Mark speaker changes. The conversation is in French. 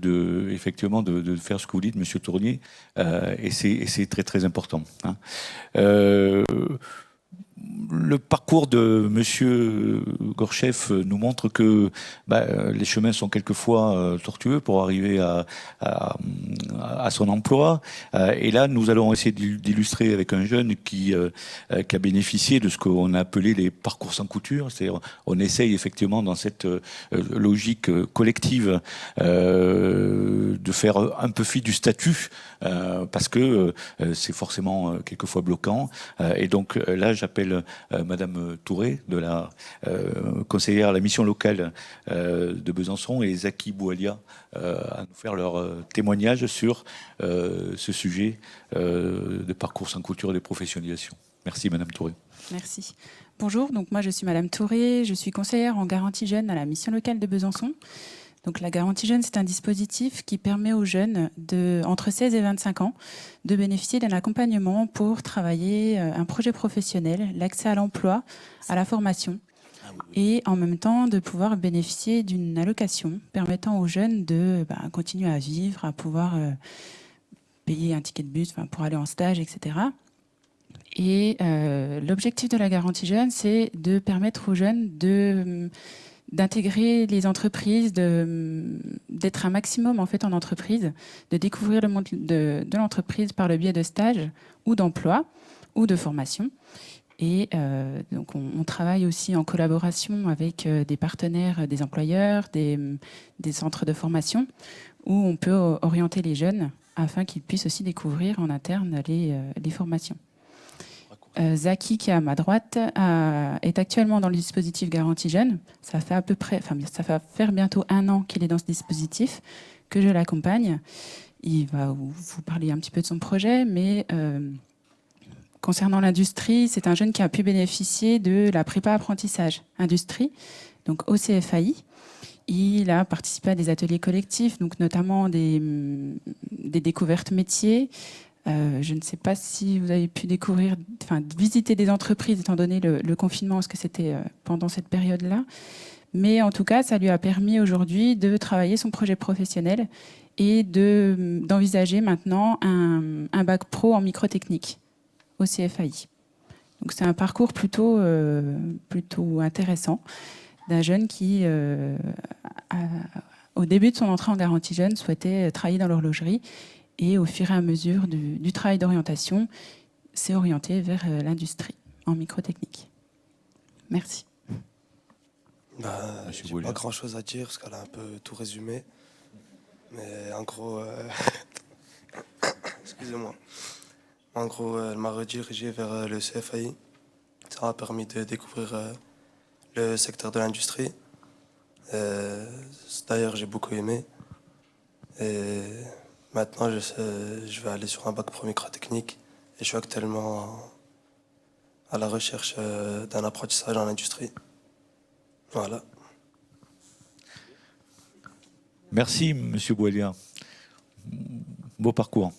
Speaker 1: effectivement de faire ce que vous dites, Monsieur Tournier, et c'est très très important. Hein. Euh, le parcours de Monsieur Gorchev nous montre que les chemins sont quelquefois tortueux pour arriver à son emploi. Et là, nous allons essayer d'illustrer avec un jeune qui a bénéficié de ce qu'on a appelé les parcours sans couture. C'est-à-dire, on essaye effectivement dans cette logique collective de faire un peu fi du statut parce que c'est forcément quelquefois bloquant. Et donc là, j'appelle Madame Touré, de la conseillère à la mission locale de Besançon, et Zaki Boualia à nous faire leur témoignage sur ce sujet de parcours sans couture et de professionnalisation. Merci Madame Touré.
Speaker 2: Merci. Bonjour, donc moi je suis Madame Touré, je suis conseillère en garantie jeune à la mission locale de Besançon. Donc la garantie jeune, c'est un dispositif qui permet aux jeunes entre 16 et 25 ans de bénéficier d'un accompagnement pour travailler un projet professionnel, l'accès à l'emploi, à la formation, et en même temps de pouvoir bénéficier d'une allocation permettant aux jeunes de continuer à vivre, à pouvoir payer un ticket de bus pour aller en stage, etc. Et l'objectif de la garantie jeune, c'est de permettre aux jeunes d'intégrer les entreprises, d'être un maximum en fait en entreprise, de découvrir le monde de l'entreprise par le biais de stages ou d'emploi ou de formation. Et donc on travaille aussi en collaboration avec des partenaires, des employeurs, des centres de formation, où on peut orienter les jeunes afin qu'ils puissent aussi découvrir en interne les formations. Zaki, qui est à ma droite, est actuellement dans le dispositif Garantie Jeune. Ça fait ça va faire bientôt 1 an qu'il est dans ce dispositif, que je l'accompagne. Il va vous parler un petit peu de son projet, mais concernant l'industrie, c'est un jeune qui a pu bénéficier de la prépa apprentissage industrie, donc au CFAI. Il a participé à des ateliers collectifs, donc notamment des découvertes métiers. Je ne sais pas si vous avez pu visiter des entreprises, étant donné le confinement, parce que c'était pendant cette période-là. Mais en tout cas, ça lui a permis aujourd'hui de travailler son projet professionnel et d'envisager maintenant un bac pro en microtechnique au CFAI. Donc c'est un parcours plutôt intéressant d'un jeune qui, au début de son entrée en garantie jeune, souhaitait travailler dans l'horlogerie. Et au fur et à mesure du travail d'orientation, s'est orienté vers l'industrie en microtechnique. Merci.
Speaker 3: Je n'ai pas grand-chose à dire, parce qu'elle a un peu tout résumé. Mais en gros, excusez-moi. En gros, elle m'a redirigé vers le CFAI. Ça m'a permis de découvrir le secteur de l'industrie. D'ailleurs, j'ai beaucoup aimé. Et maintenant, je vais aller sur un bac pro microtechnique. Et je suis actuellement à la recherche d'un apprentissage en industrie. Voilà.
Speaker 1: Merci, Monsieur Boualia. Beau parcours.